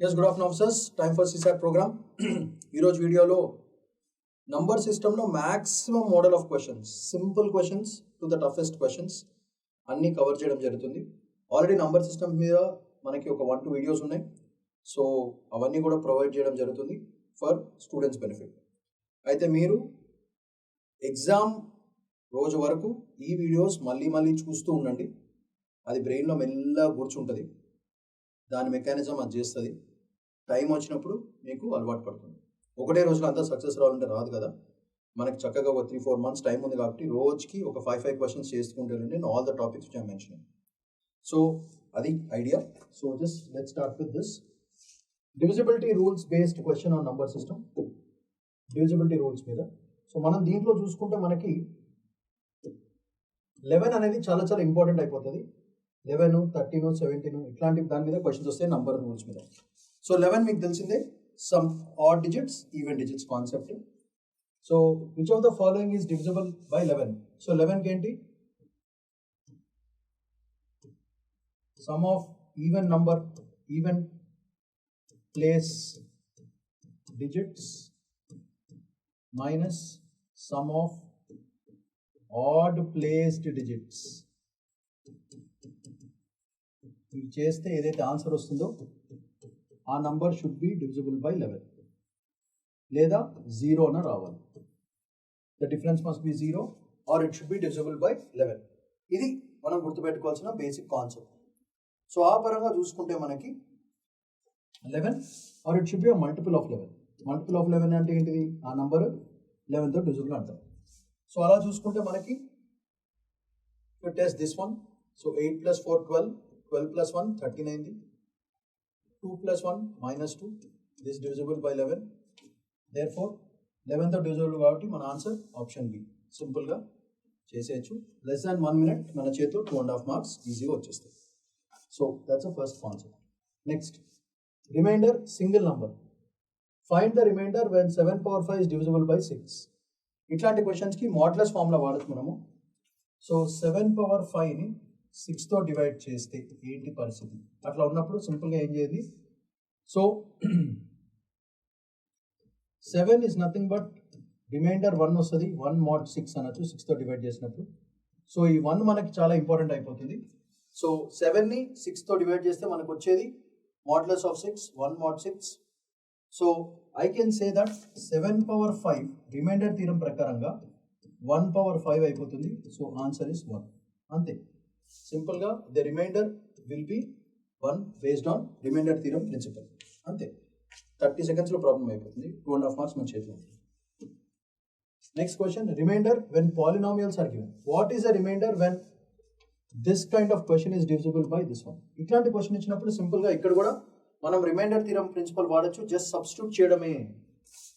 Yes, good afternoon officers. Time for CSAT program. ఈరోజు వీడియోలో number సిస్టంలో maximum model of questions, simple questions to the toughest questions అన్నీ cover చేయడం జరుగుతుంది. Already number system మీద మనకి ఒక 1-2 వీడియోస్ ఉన్నాయి. సో అవన్నీ కూడా ప్రొవైడ్ చేయడం జరుగుతుంది ఫర్ స్టూడెంట్స్ బెనిఫిట్. అయితే మీరు ఎగ్జామ్ రోజు వరకు ఈ వీడియోస్ మళ్ళీ చూస్తూ ఉండండి. అది బ్రెయిన్లో మెల్లగా కూర్చుంటుంది. దాని మెకానిజం అది చేస్తుంది. టైం వచ్చినప్పుడు మీకు అలవాటు పడుతుంది. ఒకటే రోజులో అంతా సక్సెస్ రావాలంటే రాదు కదా. మనకి చక్కగా ఒక 3-4 months టైం ఉంది కాబట్టి రోజుకి ఒక 5 క్వశ్చన్స్ చేసుకుంటే నేను all the topics which I mention. So అది idea. So just let's start with this divisibility rules based question on number system. Divisibility rules మీద. సో మనం దీంట్లో చూసుకుంటే మనకి 11 అనేది చాలా ఇంపార్టెంట్ అయిపోతుంది. 11, 13, 17 ఇట్లాంటి దాని మీద క్వశ్చన్స్ వస్తాయి నంబర్ రూల్స్ మీద. సో 11 మీకు తెలిసిందే, sum odd digits, even digits concept. So which of the following is divisible by 11? So 11 కి ఏంటి? Sum of even number, even place digits minus sum of odd placed digits. ఇది చేస్తే ఏదైతే answer వస్తుందో ఆ number should be divisible by 11 లేదా 0 అన్న రావాలి. The difference must be 0 or it should be divisible by 11. ఇది మనం గుర్తుపెట్టుకోవాల్సిన బేసిక్ కాన్సెప్ట్. సో ఆ పరంగా చూసుకుంటే మనకి 11 or it should be multiple of 11. Multiple of 11 అంటే ఏంటిది? ఆ నంబర్ 11తో డివిజిబుల్ అంటాం. సో అలా చూసుకుంటే మనకి టెస్ట్ దిస్ వన్. సో 8 + 4 12, 12 + 1 13 అయింది. 2 + 1 -2. This divisible by 11. దేర్ఫోర్ 11తో డివిజిబుల్ కాబట్టి మన ఆన్సర్ ఆప్షన్ బి. సింపుల్గా చేసేయచ్చు. లెస్ దాన్ 1 minute మన చేతిలో 2.5 marks ఈజీగా వచ్చేస్తాయి. So that's the first concept. Next, remainder single number. Find the remainder when 7^5 is divisible by 6. ఇట్లాంటి క్వశ్చన్స్కి మోడ్యులస్ ఫార్ములా వాడచ్చు మనము. సో 7^5ని 6తో డివైడ్ చేస్తే ఏంటి పరిస్థితి? అట్లా ఉన్నప్పుడు సింపుల్గా ఏం చేయాలి? So 7 is nothing but remainder 1 వస్తుంది. 1 mod 6 అనొచ్చు 6తో డివైడ్ చేసినప్పుడు. సో ఈ 1 మనకి చాలా ఇంపార్టెంట్ అయిపోతుంది. సో 7ని 6తో డివైడ్ చేస్తే మనకు వచ్చేది modulus of 6, 1 mod 6. So I can say that 7^5 remainder theorem ప్రకారంగా 1/5 అయిపోతుంది. So answer is 1. అంతే. సింపుల్గా the remainder will be 1 based on remainder theorem principle. అంతే. 30 seconds ప్రాబ్లం అయిపోతుంది. 2.5 marks మన చేతిలో ఉంటుంది. Next question, remainder when polynomials are given. What is the remainder when this kind of question is divisible by this one? ఇట్లాంటి question ఇచ్చినప్పుడు సింపుల్గా ఇక్కడ కూడా మనం రిమైండర్ థీరం ప్రిన్సిపల్ వాడచ్చు. జస్ట్ సబ్స్టిట్యూట్ చేయడమే.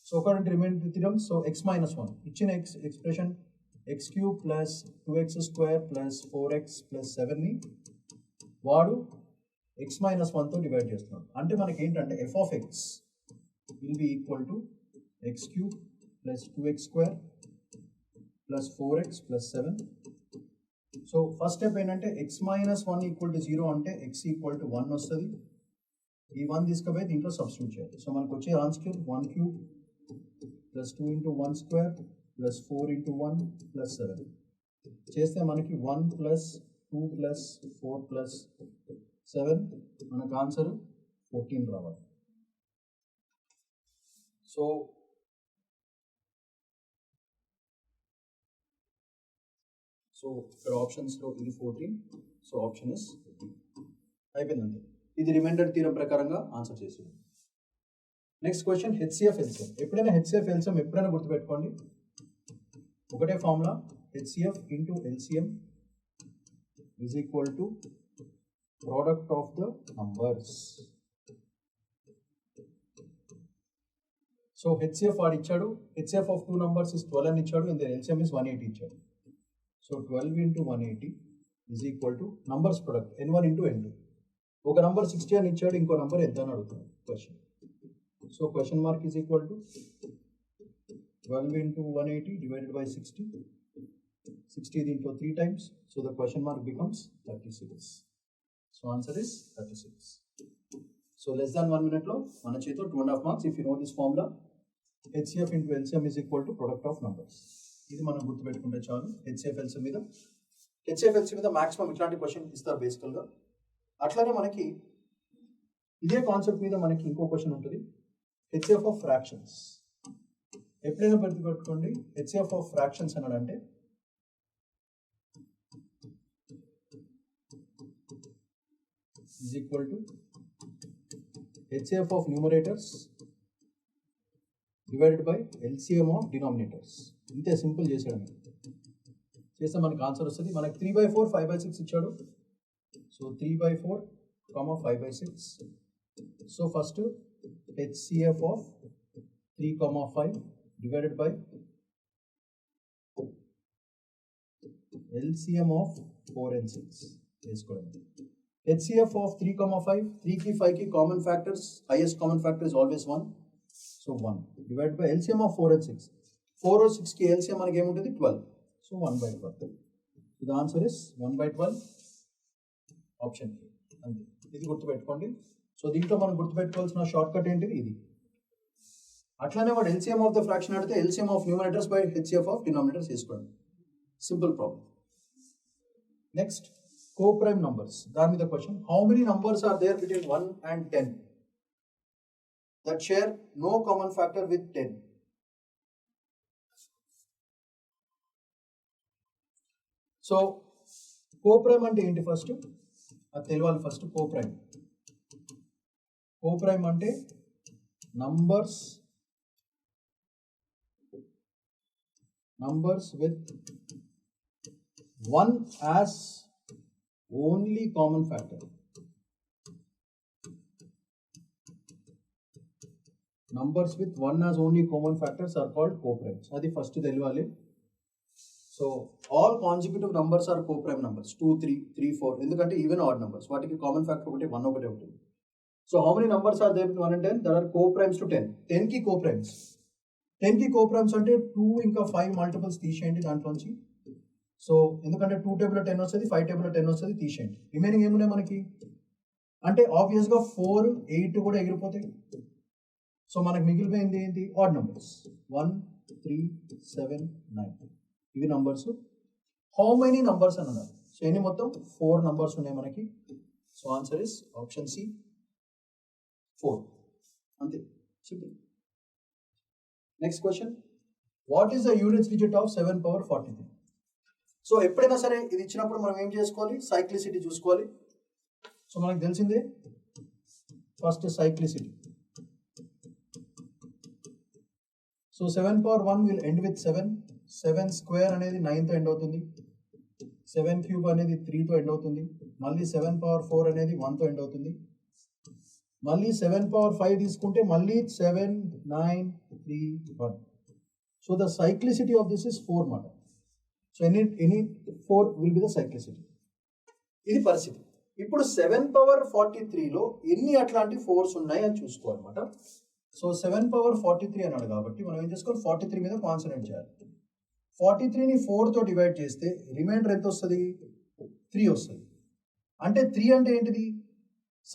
సో ఒకటి రిమైండర్ థీరం. సో x-1 ఇచ్చిన ఎక్స్ప్రెషన్ x³ + 2x² + 4x + 7ని వాడు x-1తో డివైడ్ చేస్తున్నాడు. అంటే మనకి ఏంటంటే f of x will be equal to x³ + 2x² + 4x + 7. So first step ఏంటంటే x-1 = 0 అంటే x = 1 వస్తుంది. ఈ 1 తీసుకుపోయి దీంట్లో సబ్స్టిట్యూట్ చేయాలి. సో మనకు వచ్చే ఆన్సర్ 1³ + 2 × 1² + 4 × 1 + 7 చేస్తే మనకి 1 + 2 + 4 + 7 మనకు ఆన్సర్ 14 రావాలి. సో ఇక్కడ ఆప్షన్స్లో ఇది 14. సో ఆప్షన్ ఇస్ అయిపోయిందండి. ఇది రిమైండర్ థీరం ప్రకారంగా ఆన్సర్ చేసింది. Next question, HCF LCM. ఎప్పుడైనా హెచ్సిఎఫ్ ఎల్సిఎం ఎప్పుడైనా గుర్తుపెట్టుకోండి. ఒకటే formula, HCF into LCM is equal to product of the numbers. So HCF వాడు ఇచ్చాడు. హెచ్సిఎఫ్ ఆఫ్ 2 numbers is 12 అని ఇచ్చాడు. అండ్ ఎల్సిఎం is 180 ఇచ్చాడు. So 12 × 180 is equal two numbers product n1 × n2. ఒక నంబర్ 60 అని ఇచ్చాడు, ఇంకో నంబర్ ఎంత అని అడుగుతున్నాడు question. So question mark is equal to 12 × 180 divided by 60. 60 దీంట్లో 3 times. So the question mark becomes 36. So answer is 36. So less than 1 minute లో మన చేతిలో 2.5 marks if you know this formula. HCF into LCM is equal to product of numbers. ఇది మనం గుర్తుపెట్టుకుంటే చాలు. HCF LCM మీద maximum ఇట్లాంటి question ఇస్తారు బేసికల్గా. అట్లానే మనకి ఇదే కాన్సెప్ట్ మీద మనకి ఇంకో క్వశ్చన్ ఉంటుంది, HCF ఆఫ్ ఫ్రాక్షన్స్. ఎప్పుడైనా గుర్తుపెట్టుకోండి, HCF ఆఫ్ ఫ్రాక్షన్స్ అన్నాడంటే is equal to HCF of numerators divided by LCM of denominators. ఇంతే సింపుల్ చేసాడు, చేస్తే మనకి ఆన్సర్ వస్తుంది. మనకి 3/4 5/6 ఇచ్చాడు. So 3/4, 5/6. So first HCF of 3, 5 divided by LCM of 4 and 6 వేసుకోవడం. HCF of 3, 5, 3 కి 5 కి common factors, highest common factor is always 1. So 1 divide by LCM of 4 and 6. 4 or 6 కి LCM మనకి ఏముంటుంది 12. So 1/12. The answer is 1/12 option A. అంతే, ఇది గుర్తుపెట్టుకోండి. So దీంట్లో మనం గుర్తుపెట్టుకోవాల్సిన షార్ట్ కట్ ఏంటిది ఇది. అట్లానే వాడు LCM ఆఫ్ ద ఫ్రాక్షన్ అడిగితే LCM of numerators by HCF of denominators వేసుకోండి. Simple problem. Next co-prime numbers. దాని మీద question, how many numbers are there between 1 and 10 that share no common factor with 10? So co-prime అంటే ఏంటి first అది తెలియాలి. First co-prime అంటే numbers with 1 as only common factor. Numbers with 1 as only common factors are called co-primes. అది first తెలియాలి. So all consecutive numbers are co-prime numbers. 2, 3, 3, 4 ఎందుకంటే even odd numbers, వాటికి common factor ఒకటి 1 ఒకటే ఉంటుంది. So how many numbers are there between 1 and 10? There are co-primes to 10. 10 కి co-primes. 10 కి co-primes అంటే 2 ఇంకా 5 మల్టిపుల్స్ తీసేయండి దాంట్లోంచి. సో ఎందుకంటే 2 టేబుల్ 10 వస్తుంది, 5 టేబుల్ 10 వస్తుంది, తీసేయండి. రిమైనింగ్ ఏమున్నాయి మనకి అంటే ఆబ్వియస్గా 4, 8 కూడా ఎగిరిపోతాయి. సో మనకు మిగిలిపోయింది ఏంటి ఆడ్ నంబర్స్ 1, 3, 7, 9 ఇవి నంబర్స్. హౌ మెనీ నంబర్స్ అని అన్నారు. సో ఎన్ని మొత్తం 4 నంబర్స్ ఉన్నాయి మనకి. So answer is option C 4. అంతే, simple. Next question, what is the units digit of 7^43? So ఎప్పుడైనా సరే ఇది ఇచ్చినప్పుడు మనం ఏం చేసుకోవాలి, సైక్లిసిటీ చూసుకోవాలి. సో మనకు తెలిసిందే first cyclicity. So 7^1 will end with 7. 7 square అనేది 9తో ఎండ్ అవుతుంది. 7 క్యూబ్ అనేది 3తో ఎండ్ అవుతుంది. మళ్ళీ 7^4 అనేది 1తో ఎండ్ అవుతుంది. మళ్ళీ 7^5 తీసుకుంటే మళ్ళీ 7, 9, 3, 1. So the cyclicity of this is 4 మాట. So any 4 will be the cyclicity. ఇది పరిస్థితి. ఇప్పుడు 7^43లో ఎన్ని అట్లాంటి 4s ఉన్నాయి అని చూసుకోవాలన్నమాట. సో 7^43 అన్నాడు కాబట్టి మనం ఏం చేసుకోవాలి, 43 మీద కాన్సన్ట్రేట్ చేయాలి. 43ని 4తో డివైడ్ చేస్తే రిమైండర్ ఎంత వస్తుంది, 3 వస్తుంది. అంటే 3 అంటే ఏంటిది,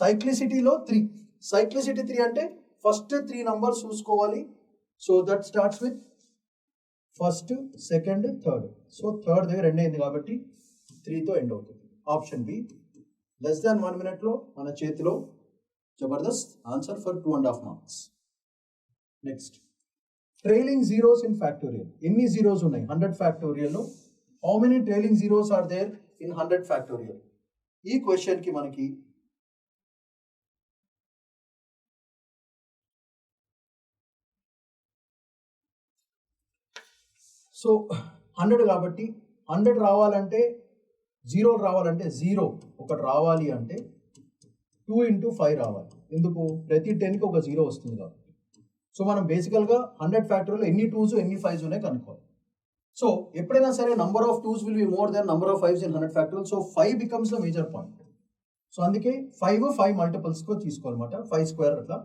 సైక్లిసిటీలో 3. సైక్లిసిటీ 3 అంటే ఫస్ట్ 3 నంబర్స్ చూసుకోవాలి. So that starts with first, second, third. So third దగ్గర ఎండ్ అయింది కాబట్టి 3తో ఎండ్ అవుతుంది. Option B. Less than 1 minute మన చేతిలో జబర్దస్త్ answer for 2.5 marks. Next, trailing zeros in factorial. ఎన్ని జీరోస్ ఉన్నాయి 100 ఫ్యాక్టోరియల్లో? How many trailing zeros are there in 100 factorial? ఈ క్వశ్చన్ కి మనకి సో 100 కాబట్టి 100 రావాలంటే 0 రావాలంటే 0 ఒకటి రావాలి అంటే 2 into 5 రావాలి. ఎందుకు, ప్రతి 10కి ఒక 0 వస్తుంది కాబట్టి. సో మనం బేసికల్గా 100 ఫ్యాక్టరీలో ఎన్ని 2s ఎన్ని 5s ఉన్నాయి కనుక్కోవాలి. సో ఎప్పుడైనా సరే number of 2s will be more than number of 5s in 100 factorial. So 5 becomes the major point. So అందుకే 5 మల్టిపుల్స్తో తీసుకోవాలన్నమాట. 5 స్క్వేర్ అట్లా.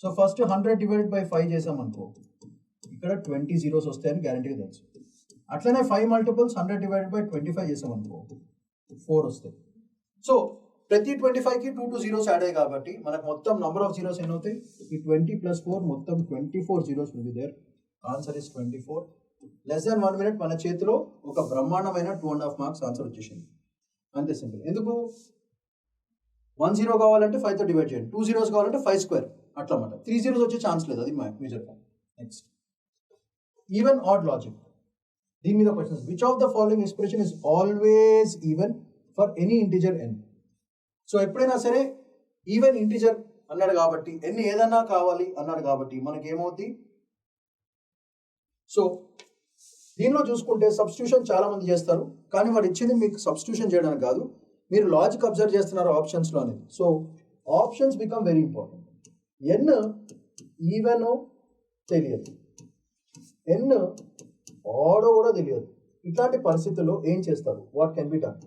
సో ఫస్ట్ 100 డివైడెడ్ బై 5 చేసామనుకో ఇక్కడ 20 zeros వస్తాయని గ్యారంటీగా తెలుసు. అట్లనే 5 మల్టిపుల్స్ 100 డివైడెడ్ బై 25 చేసామనుకో 4 వస్తాయి. సో ప్రతి 25కి 2 zeros యాడ్ అయ్యాయి కాబట్టి మనకు మొత్తం నంబర్ ఆఫ్ జీరోస్ ఎన్ని అవుతాయి? ఈ 20 + 4 మొత్తం 24 zeros will be there. Answer is 24. Less than 1 minute మన చేతిలో ఒక బ్రహ్మాండమైన 2.5 marks ఆన్సర్ వచ్చేసింది. అంతే సింపుల్. ఎందుకు 1 0 కావాలంటే 5తో డివైడ్ చేయండి, 2 zeros కావాలంటే 5 square అట్లా అన్నమాట. 3 zeros వచ్చే ఛాన్స్ లేదు, అది major point. Next even odd logic. దీని మీద questions. Which of the following expression is always even for any integer n? So ఎప్పుడైనా సరే ఈవెన్ ఇంటిజర్ అన్నాడు కాబట్టి n ఏదన్నా కావాలి అన్నాడు కాబట్టి మనకి ఏమవుతుంది? సో దీనిలో చూసుకుంటే సబ్స్టిట్యూషన్ చాలా మంది చేస్తారు, కానీ వాడు ఇచ్చింది మీకు సబ్స్టిట్యూషన్ చేయడానికి కాదు, మీరు లాజిక్ అబ్జర్వ్ చేస్తున్నారు ఆప్షన్స్లో అనేది. So options become very important. n even తెలియదు, n ఆడో కూడా తెలియదు. ఇట్లాంటి పరిస్థితుల్లో ఏం చేస్తారు? What can be done?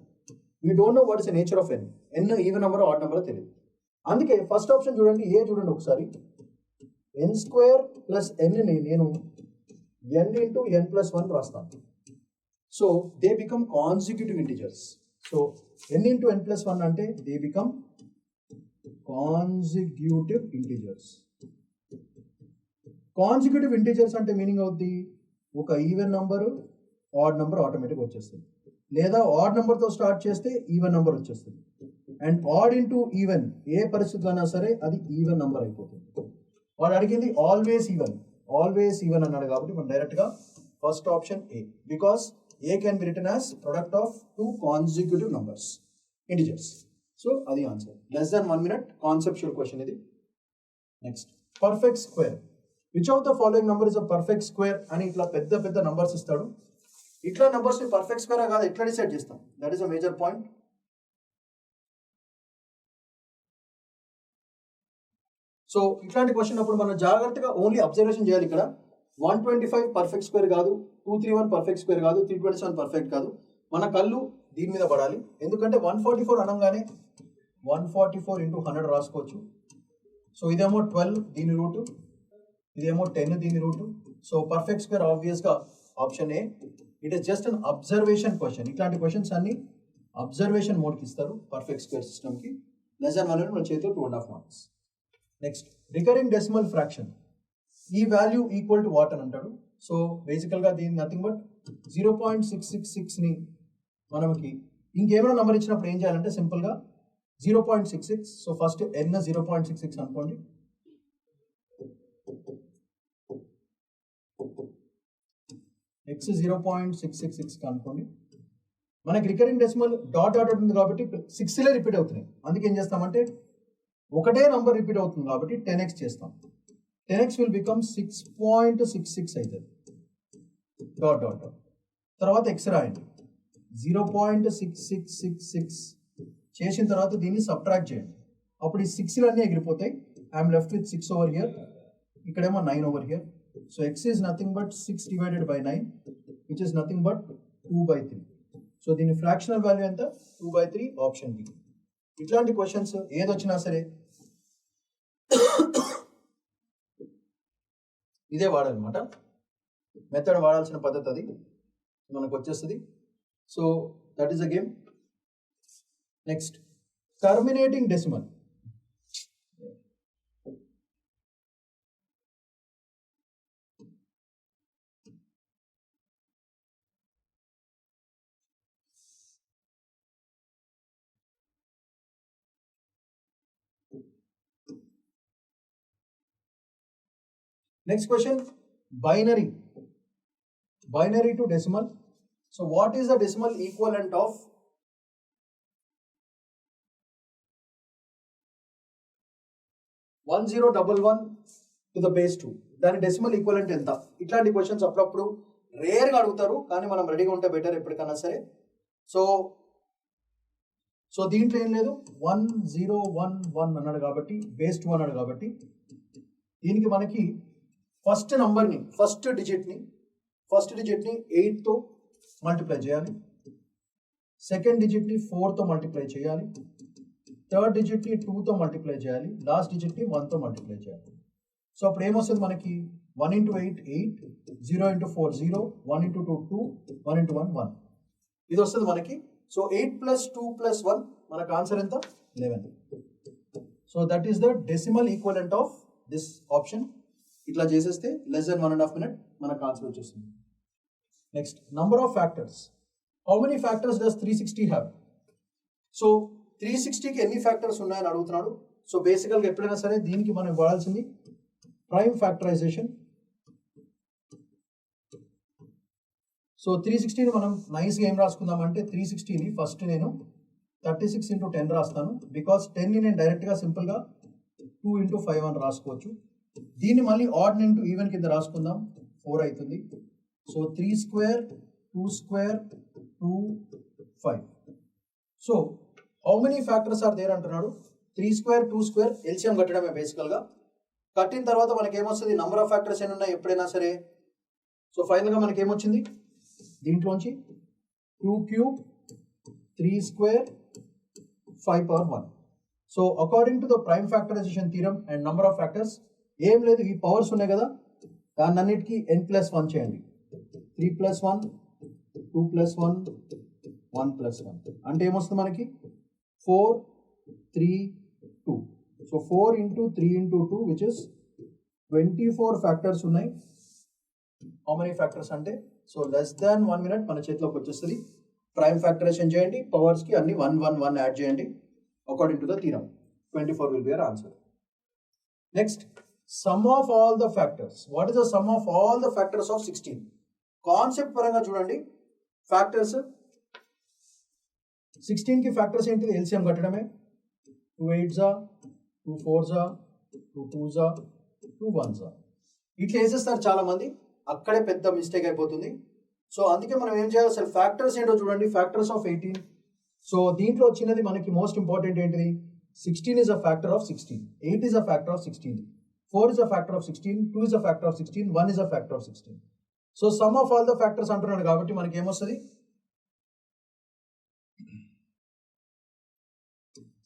We don't know what is the nature of n. n even number odd number తెలియదు. అందుకే ఫస్ట్ ఆప్షన్ చూడండి, ఏ చూడండి ఒకసారి. n² + n ని నేను n × n + 1 రాస్తాను. So they become consecutive integers. So n × n + 1 అంటే they become consecutive integers. Consecutive integers అంటే మీనింగ్ అవుద్ది, ఒక ఈవెన్ నంబర్ ఆడ్ నెంబర్ ఆటోమేటిక్గా వచ్చేస్తుంది, లేదా ఆడ్ నెంబర్తో స్టార్ట్ చేస్తే ఈవెన్ నెంబర్ వచ్చేస్తుంది. And odd into even a పరిస్థితుల్లో అయినా సరే అది ఈవెన్ నెంబర్ అయిపోతుంది. వాడు అడిగింది ఆల్వేస్ ఈవెన్ అన్నాడు కాబట్టి మనం డైరెక్ట్గా first option A, because A can be written as product of 2 consecutive numbers integers. So అది answer. Less than 1 minute conceptual question ఇది. Next perfect square. Which of the following number is a perfect square అని ఇట్లా పెద్ద పెద్ద numbers ఇస్తాడు. ఇట్లా numbers ని perfect square కాదు ఎట్లా డిసైడ్ చేస్తాం? That is a major point. So ఇట్లాంటి క్వశ్చన్ అప్పుడు మనం జాగ్రత్తగా ఓన్లీ అబ్జర్వేషన్ చేయాలి. ఇక్కడ 125 పర్ఫెక్ట్ స్క్వేర్ కాదు, 231 పర్ఫెక్ట్ స్క్వేర్ కాదు, 327 పర్ఫెక్ట్ కాదు. మన కళ్ళు దీని మీద పడాలి, ఎందుకంటే 144 అనగానే 144 × 100 రాసుకోవచ్చు. సో ఇదేమో 12 దీని రూటు, ఇదేమో 10 దీని రూటు. సో పర్ఫెక్ట్ స్క్వేర్ ఆబ్వియస్గా option A. It is just an observation question. ఇట్లాంటి క్వశ్చన్స్ అన్ని అబ్జర్వేషన్ మోడ్కి ఇస్తారు పర్ఫెక్ట్ స్క్వేర్ సిస్టమ్కి. లెస్ దాన్ 1 minute మన చేతిలో 2.5 marks. Next recurring decimal fraction. ఈ వాల్యూ ఈక్వల్ టు వాట్ అని అంటాడు. సో బేసికల్గా దీని నథింగ్ బట్ 0.666ని మనకి ఇంకేమైనా నెంబర్ ఇచ్చినప్పుడు ఏం చేయాలంటే సింపుల్గా 0.66. సో ఫస్ట్ n 0.66 అనుకోండి, x 0.666 అనుకోండి. మనకి రికరింగ్ డెసిమల్ డాట్ ఉంది కాబట్టి 6లే రిపీట్ అవుతున్నాయి. అందుకే ఏం చేస్తామంటే ఒకటే నంబర్ రిపీట్ అవుతుంది కాబట్టి 10x చేస్తాం. 10x విల్ బికమ్ 6.66 అవుతుంది. డాట్ డాట్ డాట్ తర్వాత x రాయండి, 0.6666 చేసిన తర్వాత దీన్ని సబ్ట్రాక్ట్ చేయండి. అప్పుడు ఈ 6లు అన్నీ ఎగిరిపోతాయి. I'm left with 6 over here, ఇక్కడేమో 9 over here. So x is nothing but 6 divided by 9 which is nothing but 2/3. So దీని ఫ్రాక్షనల్ వాల్యూ ఎంత? 2/3, ఆప్షన్ బి. ఇట్లాంటి క్వశ్చన్స్ ఏదొచ్చినా సరే ఇదే వాడాలన్నమాట. మెథడ్ వాడాల్సిన పద్ధతి అది మనకు వచ్చేస్తుంది. So that is a game. Next terminating decimal. Next question, binary to decimal. So what is the decimal equivalent of 1011 to the base 2? దాని డెసిమల్ ఈక్వలెంట్ ఎంత? ఇట్లాంటి క్వశ్చన్స్ అప్పుడప్పుడు రేర్గా అడుగుతారు, కానీ మనం రెడీగా ఉంటే బెటర్ ఎప్పటికన్నా సరే. సో దీంట్లో ఏం లేదు, 1011 అన్నాడు కాబట్టి బేస్ 2 అన్నాడు కాబట్టి దీనికి మనకి ఫస్ట్ నంబర్ని ఫస్ట్ డిజిట్ని 8తో మల్టిప్లై చేయాలి, సెకండ్ డిజిట్ని 4తో మల్టిప్లై చేయాలి, థర్డ్ డిజిట్ని 2తో మల్టిప్లై చేయాలి, లాస్ట్ డిజిట్ని 1తో మల్టిప్లై చేయాలి. సో అప్పుడు ఏమొస్తుంది మనకి 1 × 8 8, 0 × 4 0, 1 × 2 2, 1 × 1 1. ఇది వస్తుంది మనకి. సో 8 + 2 + 1 మనకు ఆన్సర్ ఎంత? 11. So that is the decimal equivalent of this option. ఇట్లా చేసేస్తే less than 1.5 minute మనకు ఆన్సర్ వచ్చేస్తుంది. Next number of factors. How many factors does 360 have? సో 360కి ఎన్ని ఫ్యాక్టర్స్ ఉన్నాయని అడుగుతున్నాడు. సో బేసికల్గా ఎప్పుడైనా సరే దీనికి మనం వాడాల్సింది ప్రైమ్ ఫ్యాక్టరైజేషన్. సో 360ని మనం నైస్గా ఏం రాసుకుందాం అంటే 360ని ఫస్ట్ నేను 36 into 10 రాస్తాను. బికాస్ 10ని నేను డైరెక్ట్గా సింపుల్గా 2 into 5 అని రాసుకోవచ్చు. దీన్ని మళ్ళీ ఆడ్ ఇంటూ ఈవెన్ కింద రాసుకుందాం. 4 అవుతుంది. So 3 square 2 square 2 5. So how many factors are there అంటున్నాడు. 3 square 2 square ఎల్సిఎం కట్టడమే బేసికల్గా. కట్టిన తర్వాత మనకి ఏమొస్తుంది, నంబర్ ఆఫ్ ఫ్యాక్టర్స్ ఎన్ని ఉన్నాయి ఎప్పుడైనా సరే. సో ఫైనల్గా మనకి ఏమొచ్చింది దీంట్లోంచి 2 cube 3 square 5 power 1. So according to the prime factorization theorem and number of factors ఏం లేదు, ఈ పవర్స్ ఉన్నాయి కదా దాన్ని అన్నిటికీ n+1 చేయండి. 3 + 1 2 + 1 1 + 1 అంటే ఏమొస్తుంది మనకి 4 3 2. So 4 into 3 into 2 which is 24 factors ఉన్నాయి. హౌ మెనీ ఫ్యాక్టర్స్ అంటే సో లెస్ దాన్ 1 minute మన చేతిలోకి వచ్చేస్తుంది. ప్రైమ్ ఫ్యాక్టరైజేషన్ చేయండి, పవర్స్కి అన్ని 1 1 1 యాడ్ చేయండి according to the theorem. 24 will be our answer. Next, sum of all the factors. What is the sum of all the factors of 16? Concept పరంగా చూడండి. Factors 16కి factors ఏంటిది, LCM కట్టడమే. 2 8s 2 4s 2 2s 2 1s. ఇట్లా వేసేస్తారు చాలా మంది, అక్కడే పెద్ద mistake అయిపోతుంది. సో అందుకే మనం ఏం చేయాలి, అసలు ఫ్యాక్టర్స్ ఏంటో చూడండి. Factors of 18. సో దీంట్లో వచ్చినది మనకి మోస్ట్ ఇంపార్టెంట్ ఏంటిది, 16 is a factor of 16, 8 is a factor of 16, 4 is a factor of 16, 2 is a factor of 16, 1 is a factor of 16. So sum of all the factors అంటున్నాడు కాబట్టి మనకి ఏమొస్తుంది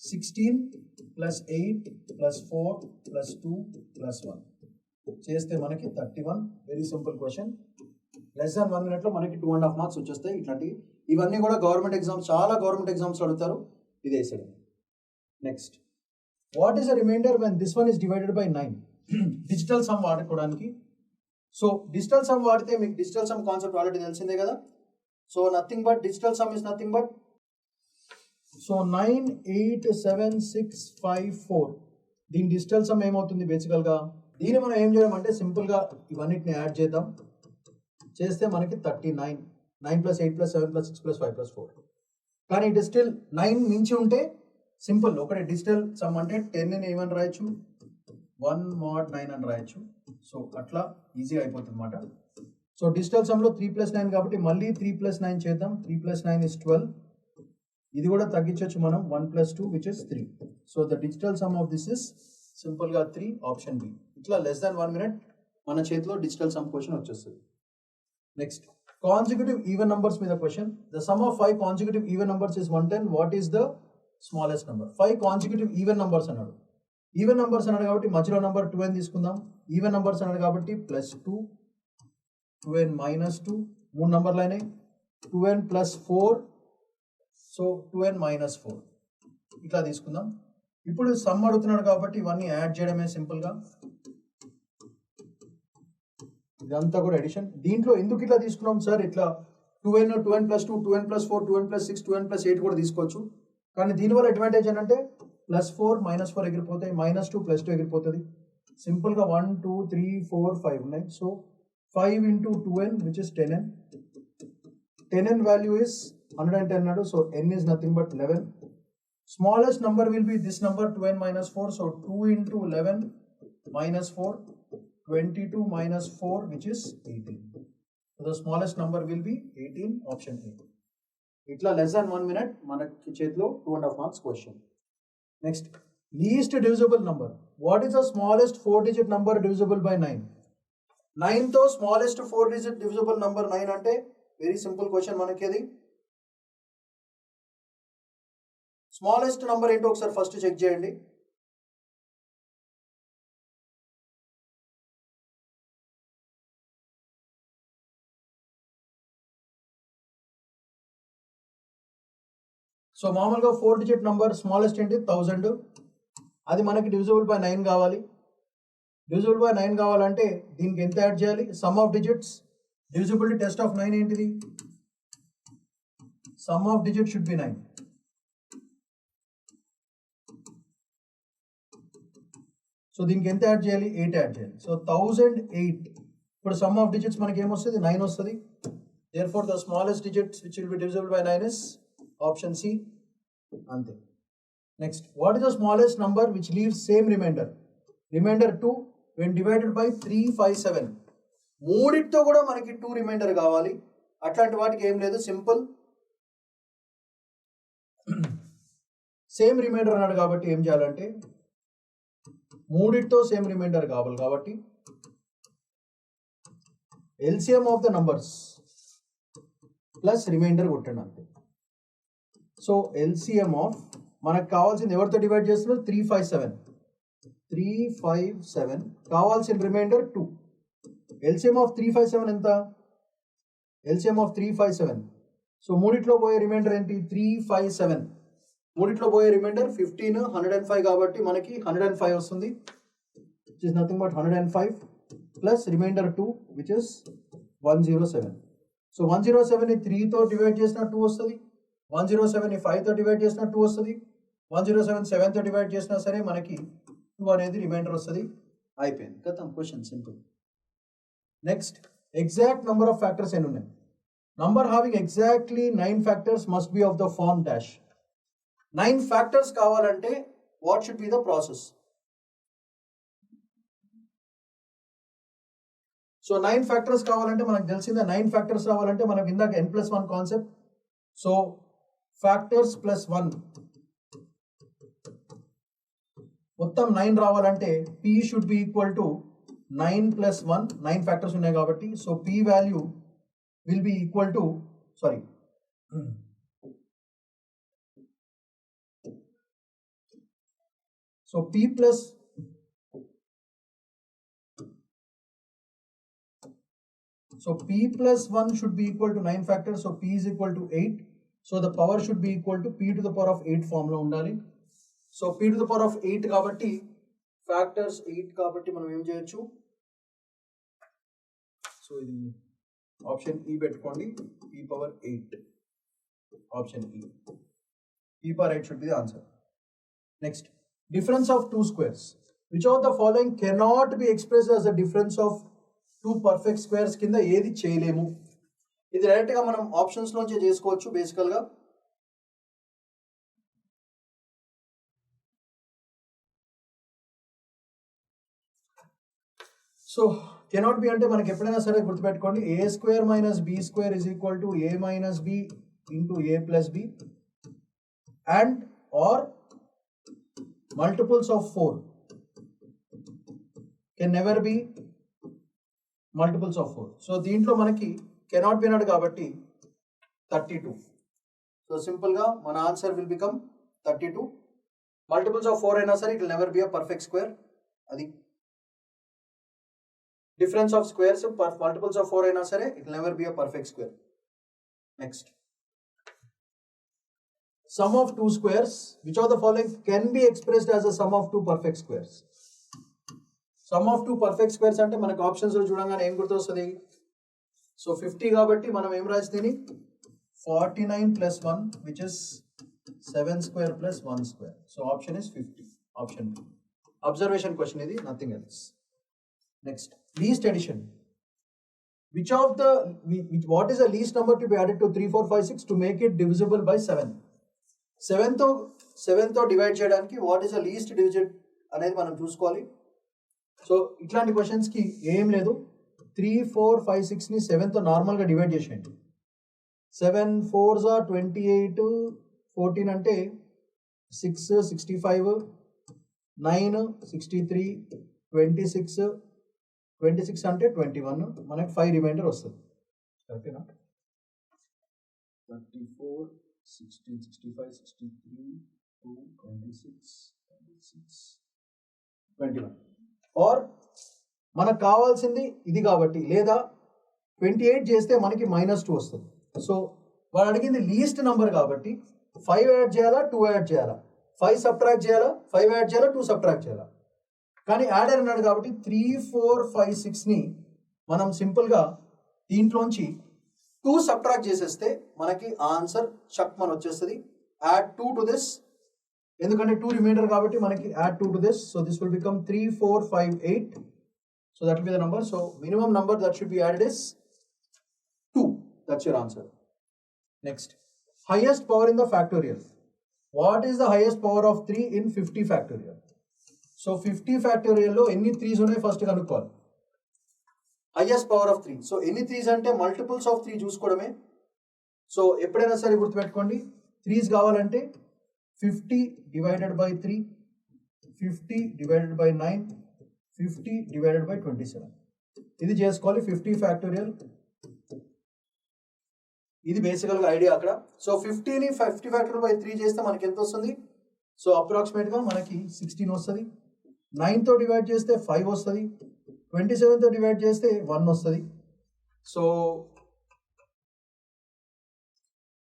16 + 8 + 4 + 2 + 1 చేస్తే మనకి 31. Very simple question. Less than 1 minute లో మనకి 2.5 marks వచ్చేస్తాయి. ఇట్లాంటివి ఇవన్నీ కూడా గవర్నమెంట్ ఎగ్జామ్స్, చాలా గవర్నమెంట్ ఎగ్జామ్స్ అడుగుతారు. ఇది వేసాడు. Next, what is the remainder when this one is divided by 9? Digital sum వాడుకోవడానికి. సో డిజిటల్ సమ్ వాడితే మీకు డిజిటల్ సమ్ కాన్సెప్ట్ ఆల్రెడీ తెలిసిందే కదా. So nothing but digital sum is nothing but so 9 8 7 6 5 4 దీని digital sum ఏమవుతుంది బేసికల్గా. దీన్ని మనం ఏం చేయమంటే సింపుల్గా ఇవన్నిటిని యాడ్ చేద్దాం. చేస్తే మనకి 39. 9 + 8 + 7 + 6 + 5 + 4. కానీ ఇట్ స్టిల్ 9 మించి ఉంటే సింపుల్ ఒకటే డిజిటల్ సమ్ అంటే 10ని ఏమని రాయొచ్చు 1 mod 9 అని రాయొచ్చు. సో అట్లా ఈజీగా అయిపోతుంది అనమాట. సో డిజిటల్ సమ్లో 3 + 9 కాబట్టి మళ్ళీ 3 + 9 చేద్దాం. 3 + 9 is 12. ఇది కూడా తగ్గించవచ్చు మనం 1 + 2 which is 3. So the digital sum of this is సింపుల్గా 3, ఆప్షన్ బి. ఇట్లా లెస్ దాన్ 1 minute మన చేతిలో డిజిటల్ సమ్ క్వశ్చన్ వచ్చేస్తుంది. నెక్స్ట్, కాన్సిక్యూటివ్ ఈవెన్ నంబర్స్ మీద question. The sum of 5 consecutive even numbers is 110. What is the smallest number? 5 consecutive even numbers అన్నాడు. Even numbers అన్నాడు కాబట్టి మధ్యలో నెంబర్ 2n తీసుకుందాం. ఈవెన్ నంబర్స్ అన్నాడు కాబట్టి +2 2n - 2 3 నంబర్లు అయినాయి. 2n + 4 సో 2n - 4 ఇట్లా తీసుకుందాం. ఇప్పుడు సమ్ అడుగుతున్నాడు కాబట్టి ఇవన్నీ యాడ్ చేయడమే సింపుల్గా. ఇదంతా కూడా ఎడిషన్. దీంట్లో ఎందుకు ఇట్లా తీసుకున్నాం సార్, ఇట్లా 2n + 2 2n + 4 2n + 6 2n + 8 కూడా తీసుకోవచ్చు. కానీ దీనివల్ల అడ్వాంటేజ్ ఏంటంటే +4 - 4 ఎగిరిపోతాయి, -2 +2 ఎగిరిపోతుంది. సింపుల్గా 1 2 3 4 5 ఉన్నాయి. So 5 into 2n which is 10n. 10n value is 110 అన్నాడు. So n is nothing but 11. Smallest number will be this number 2n - 4. So 2 into 11 - 4 22 - 4 which is 18. So the smallest number will be 18, option A. ఇట్లా less than 1 minute మనకి చేతిలో 2.5 marks question. Next, least divisible number. What is the smallest 4-digit number divisible by 9? 9తో smallest 4-digit divisible number 9 అంటే very simple question మనకి. అది smallest number ఏంటో ఒకసారి first check చేయండి. సో మామూలుగా 4 డిజిట్ నంబర్ స్మాలెస్ట్ ఏంటి 1000, అది మనకి డివిజిబుల్ బై 9 కావాలి. డివిజిబుల్ బై 9 కావాలంటే దీనికి ఎంత యాడ్ చేయాలి? Some of digits, divisibility test of 9 ఏంటిది? Some of digit should be 9. So దీనికి ఎంత యాడ్ చేయాలి? 8 యాడ్ చేయాలి. సో 1008. ఇప్పుడు సమ్ ఆఫ్ డిజిట్స్ మనకి ఏమొస్తుంది? 9 వస్తుంది. Therefore the smallest digits which will be divisible by 9 is option C. అంతే. Next, what is the smallest number which leaves same remainder? Remainder 2 when divided by 357. మూడిటితో కూడా మనకి 2 reminder కావాలి. అట్లాంటి వాటికి ఏం లేదు, సింపుల్ సేమ్ రిమైండర్ అన్నాడు కాబట్టి ఏం చేయాలంటే మూడిటితో సేమ్ రిమైండర్ కావాలి కాబట్టి LCM of the numbers plus remainder కొట్టండి అంతే. సో ఎల్సిఎం ఆఫ్ మనకు కావాల్సింది ఎవరితో డివైడ్ చేస్తున్నారు? 357 కావాల్సిన రిమైండర్ 2. ఎల్సిఎం ఆఫ్ 357 ఎంత? LCM of 357. సో మూడిట్లో పోయే రిమైండర్ ఏంటి? 357. మూడిట్లో పోయే రిమైండర్ 15, 105 కాబట్టి మనకి 105 వస్తుంది, which is nothing but 105 plus remainder 2 which is 107. So 107ని 3తో డివైడ్ చేసిన 2 వస్తుంది, 107ని 5తో డివైడ్ చేసిన 2 వస్తుంది, 107 7తో డివైడ్ చేసినా సరే మనకి 2 అనేది రిమైండర్ వస్తుంది. అయిపోయింది కదా question, simple. Next, exact number of factors ఎన్ని ఉన్నాయి? Number having exactly 9 factors must be of the form dash. 9 factors కావాలంటే what should be the process? So 9 factors కావాలంటే మనకు తెలిసిందే, 9 ఫ్యాక్టర్స్ రావాలంటే మనకు ఇందాక n+1 concept. So factors plus 1 మొత్తం 9 రావాలంటే p should be equal to 9 + 1. 9 factors ఉన్నాయి కాబట్టి so p value will be equal to so p plus so p plus 1 should be equal to 9 factors, so p is equal to 8. So the power should be equal to p to the power of 8 form lo undali. So p to the power of 8 kabatti factors 8 kabatti manam em cheyochu? So idi option E pettukondi, p power 8, option E, p power 8 should be the answer. Next, difference of two squares. Which of the following cannot be expressed as a difference of 2 perfect squares కింద ఏది చేయలేము? ఇది direct గా మనం options లోంచి చేసుకోవచ్చు బేసికల్ గా. సో కెనాట్ బి అంటే మనకి ఎప్పుడైనా సరే గుర్తుపెట్టుకోండి, a² - b² is equal to a - b into a + b and or multiples of 4 can never be multiples of 4. So దీంట్లో మనకి కెనాట్ బి అన్నాడు కాబట్టి 32. సో సింపుల్ గా మన answer will become 32. Multiples of 4 అయినా సరే it will never be a perfect square. అది difference of squares, multiples of 4 అయినా సరే it will never be a perfect square. Next, sum of two squares. Which of the following can be expressed as a sum of two perfect squares? Sum of two perfect squares అంటే మనకు options లో చూడంగానే ఏం గుర్తొస్తుంది? So 50 కాబట్టి మనం ఏం రాస్తే 49 + 1 which is 7² + 1². So option is 50. Option B. Observation question ఇది, nothing else. Next, least addition. What is the least number to be added to 3, 4, 5, 6 to make it divisible by 7? 7తో divide చేయడానికి what is the least digit అనేది మనం చూసుకోవాలి. So ఇట్లాంటి క్వశ్చన్స్కి ఏం లేదు, 3, 4, 5, 6ని 7తో నార్మల్గా డివైడ్ చేసేయండి. 7 4s are 28, 14 అంటే 6, 65, 9, 63, 26 అంటే 21, మనకి 5 రిమైండర్ వస్తుంది. ఓకేనా? 34, 16, 65, 63, 2, 26, 21. ఆర్ మనకు కావాల్సింది ఇది కాబట్టి, లేదా 28 చేస్తే మనకి -2 వస్తుంది. సో వాడు అడిగింది లీస్ట్ నంబర్ కాబట్టి 5 యాడ్ చేయాలా 2 యాడ్ చేయాలా, 5 సబ్ట్రాక్ట్ చేయాలా 5 యాడ్ చేయాలా 2 సబ్ట్రాక్ట్ చేయాలా. కానీ యాడర్ అన్నాడు కాబట్టి 3 4 5 6ని మనం సింపుల్గా దీంట్లోంచి 2 సబ్ట్రాక్ట్ చేసేస్తే మనకి ఆన్సర్ చక్ మన వచ్చేస్తుంది. యాడ్ 2 టు దిస్, ఎందుకంటే 2 రిమైండర్ కాబట్టి మనకి add 2 to this. So this will become 3 4 5 8. So that will be the number. So minimum number that should be added is 2. That's your answer. Next, highest power in the factorial. What is the highest power of 3 in 50 factorial? So 50 factorial లో ఎన్ని 3s ఉన్నాయి first కనుక్కోవాలి. Highest power of 3. So ఎన్ని 3s అంటే multiples of 3 చూసుకోవడమే. So ఎప్పుడైనా సరే గుర్తుపెట్టుకోండి, 3s కావాలంటే 50 divided by 3, 50 divided by 9, 50 divided by 27. ఇది చేసుకోవాలి 50 ఫ్యాక్టోరియల్. ఇది బేసికల్గా ఐడియా అక్కడ. సో 50ని 50 ఫ్యాక్టోరియల్ బై 3 చేస్తే మనకి ఎంత వస్తుంది? సో అప్రాక్సిమేట్గా మనకి 16 వస్తుంది. 9తో డివైడ్ చేస్తే 5 వస్తుంది. 27తో డివైడ్ చేస్తే 1 వస్తుంది. సో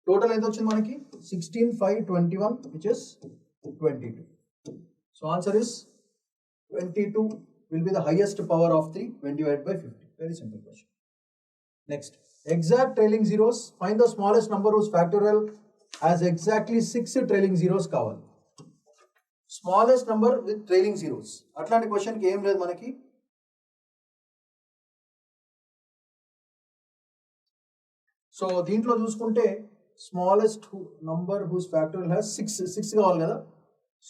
టోటల్ ఎంత వచ్చింది మనకి? 16 5 21 which is 22. So answer is 22 will be the highest power of 3 when divided by 50. Very simple question. Next, exact trailing zeros. Find the smallest number whose factorial has exactly 6 trailing zeros కావాలి. Smallest number with trailing zeros. అట్లాంటి క్వశ్చన్కి ఏం లేదు మనకి. So దీంట్లో చూసుకుంటే smallest number whose factorial has 6 కావాలి కదా.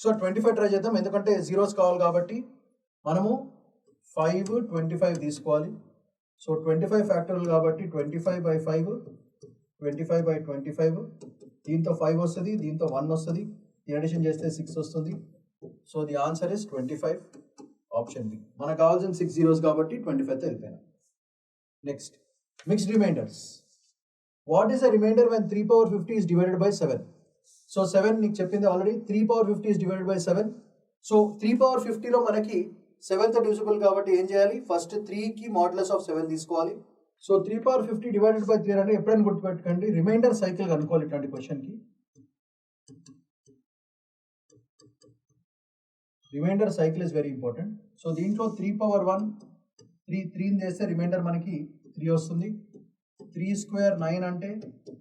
సో 25 ట్రై చేద్దాం, ఎందుకంటే జీరోస్ కావాలి కాబట్టి. మనము 5 25 తీసుకోవాలి. సో 25 ఫ్యాక్టోరియల్ కాబట్టి 25 by 5, 25 by 25. దీంతో 5 వస్తుంది, దీంతో 1 వస్తుంది, అడిషన్ చేస్తే 6 వస్తుంది. So the answer is 25, option B. మనకు కావాల్సిన 6 జీరోస్ కాబట్టి 25తో వెళ్ళిపోయినా. Next, mixed remainders. What is the remainder when 3 power 50 is divided by 7? So 7 నీకు చెప్పింది already. 3 power 50 is divided by 7. So 3 power 50లో మనకి 7తో డివిజిబుల్ కాబట్టి ఏం చేయాలి? ఫస్ట్ 3కి మాడ్యులస్ ఆఫ్ 7 తీసుకోవాలి. సో 3 power 50 డివైడెడ్ బై 3 అంటే ఎప్పుడైనా గుర్తుపెట్టుకోండి, రిమైండర్ సైకిల్ కనుక్కోవాలి ఇట్లాంటి క్వశ్చన్కి. Remainder cycle is very important. So దీంట్లో 3 power 1 3 చేస్తే రిమైండర్ మనకి 3 వస్తుంది. 3 square 9 అంటే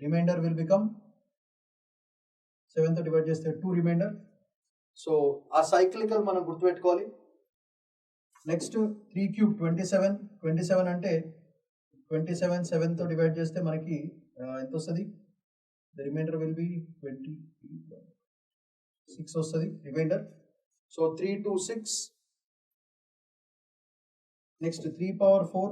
రిమైండర్ విల్ బికమ్ 7తో డివైడ్ చేస్తే 2 రిమైండర్. సో ఆ సైక్లికల్ మనం గుర్తుపెట్టుకోవాలి. నెక్స్ట్ 3 cube 27 అంటే 27 7తో డివైడ్ చేస్తే మనకి ఎంత వస్తుంది? ద రిమైండర్ విల్ బి 26 వస్తుంది రిమైండర్. సో 3 2 6. నెక్స్ట్ 3 power 4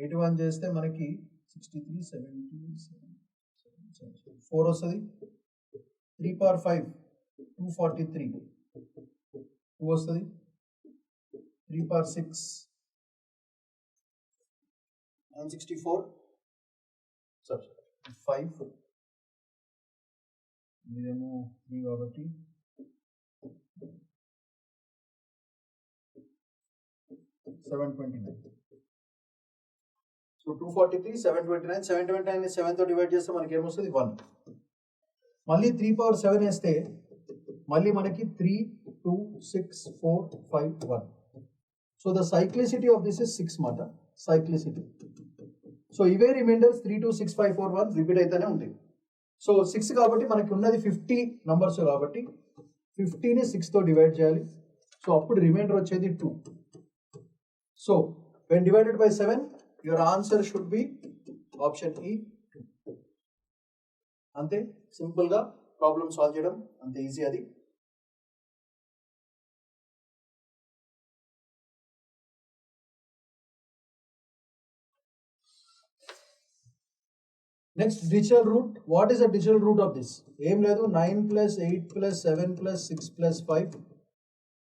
81 చేస్తే మనకి 63 17 4 వస్తుంది. 3 power 5 243 2 వస్తుంది. 3 power 6 964 5. ఇదేమో 3 కాబట్టి 729. సో 243 729. 729 7తో డివైడ్ చేస్తే మనకి ఏమొస్తుంది? 1. మళ్ళీ 3 power 7 వేస్తే మళ్ళీ మనకి 3 2 6 4 5 1. So the cyclicity of this is 6 మాట, సైక్లిసిటీ. సో ఇవే రిమైండర్స్ 3 2 6 5 4 1 రిపీట్ అయితేనే ఉంటాయి. సో 6 కాబట్టి మనకి ఉన్నది 50 నంబర్స్ కాబట్టి 50ని 6తో డివైడ్ చేయాలి. సో అప్పుడు రిమైండర్ వచ్చేది 2. So when divided by 7 your answer should be option E 2. అంతే సింపుల్గా ప్రాబ్లమ్ సాల్వ్ చేయడం అంతే ఈజీ అది. Next, digital root. What is the digital root of this? ఏం లేదు, 9 + 8 + 7 + 6 + 5.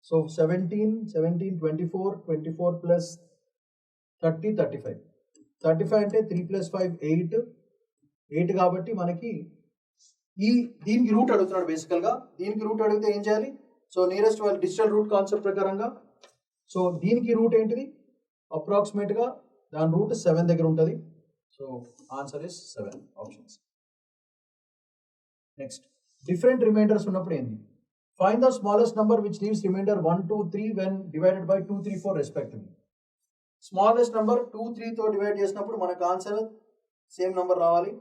సో 17 24 24 + 30 35. 35 అంటే 3 + 5 8 కాబట్టి మనకి దీనికి రూట్ అడుగుతున్నాడు బేసికల్గా. దీనికి రూట్ అడిగితే ఏం చేయాలి? సో నియరెస్ట్ వాళ్ళ డిజిటల్ రూట్ కాన్సెప్ట్ ప్రకారంగా సో దీనికి రూట్ ఏంటిది? అప్రాక్సిమేట్గా దాని రూట్ 7 దగ్గర ఉంటుంది. So answer is 7 options. Next different remainders ఉన్నప్పుడు ఏంది? Find the smallest number which leaves remainder 1, 2, 3 when divided by 2, 3, 4 respectively. Smallest number 2, 3 తో డివైడ్ చేసినప్పుడు మనకు ఆన్సర్ సేమ్ నంబర్ రావాలి.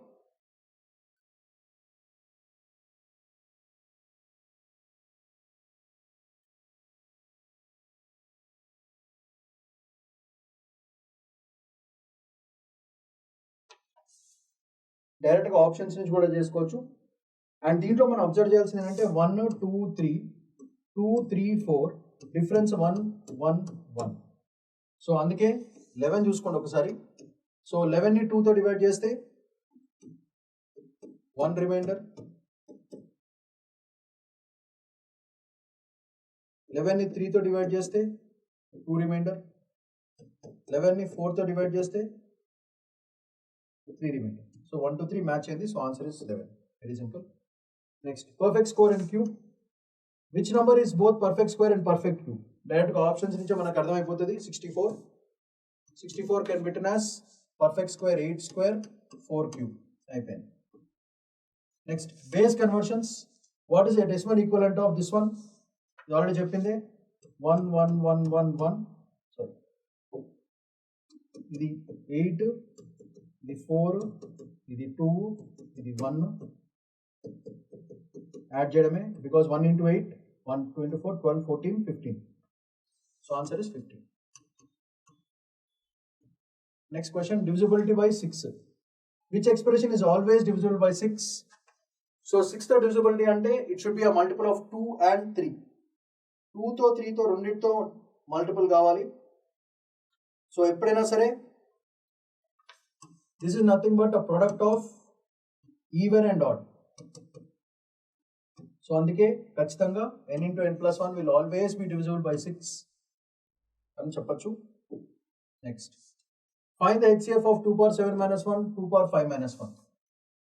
డైరెక్ట్గా ఆప్షన్స్ నుంచి కూడా చేసుకోవచ్చు. అండ్ దీంట్లో మనం అబ్జర్వ్ చేయాల్సింది ఏంటంటే 1, 2, 3, 2, 3, 4 డిఫరెన్స్ 1, 1, 1. సో అందుకే 11 చూసుకోండి ఒకసారి. సో 11ని 2తో డివైడ్ చేస్తే 1 రిమైండర్, 11ని 3తో డివైడ్ చేస్తే 2 రిమైండర్, 11ని 4తో డివైడ్ చేస్తే 3 రిమైండర్. సో 1 to 3 మ్యాచ్ అయింది. So answer is 11. Very simple. Next perfect square and cube. Which number is both perfect square and perfect cube? డైరెక్ట్గా options నుంచే మనకు అర్థమైపోతుంది. 64. 64 can written as perfect square 8 square 4 cube అయిపోయింది. Next base conversions. What is a decimal equivalent of this one? ఇది already చెప్పింది 1, 1, 1, 1, 1. Sorry, ఇది 8, ఇది 4, ఇది 2, ఇది 1. యాడ్ చేయడమే, because 1 into 8, 1, 2 into 4, 12, 14, 15. So answer is 15. Next question, divisibility by 6. Which expression is always divisible by 6? So 6తో divisibility అంటే it should be a multiple of 2 and 3. 2తో 3తో రెండింటితో మల్టిపుల్ కావాలి. సో ఎప్పుడైనా సరే this is nothing but a product of even and odd. So అందుకే ఖచ్చితంగా n into n plus 1 will always be divisible by 6 అని చెప్పచ్చు. Next find the HCF of 2 power 7 minus 1, 2 power 5 minus 1.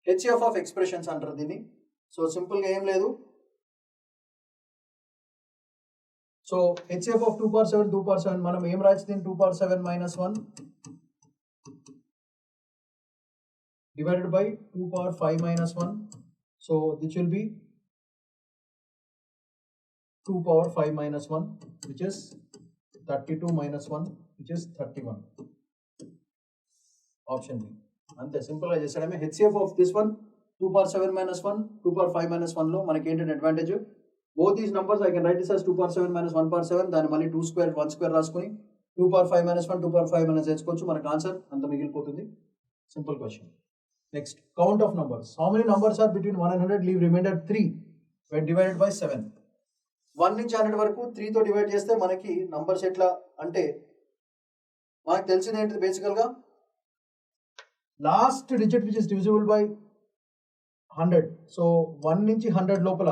HCF of expressions అంటారు దీన్ని. So సింపుల్గా ఏం లేదు. So HCF of 2 power 7, 2 power 7 మనం ఏం రాయొచ్చు దీన్ని? 2 power 7 minus 1 divided by 2 power 5 minus 1. So this will be 2 power 5 minus 1, which is 32 minus 1, which is 31. Option B. అంతే సింపుల్ గా చేసాడమే. HCF of this one 2 power 7 minus 1, 2 power 5 minus 1 లో మనకి ఏంటంటే advantage, both these numbers I can write this as 2 power 7 minus 1 power 7, దాన్ని మళ్ళీ 2 square 1 square రాసుకొని 2 power 5 minus 1, 2 power 5 minus వేసుకోవచ్చు. మనకు ఆన్సర్ అంత మిగిలిపోతుంది. Simple question. Next count of numbers. How many numbers are between 1 and 100? Leave remainder 3 when divided by 7. 1 నుంచి 100 వరకు 3తో divide చేస్తే మనకి నంబర్స్ ఎట్లా అంటే మనకు తెలిసింది ఏంటి? బేసికల్గా last digit which is divisible by 100. So 1 నుంచి 100 లోపల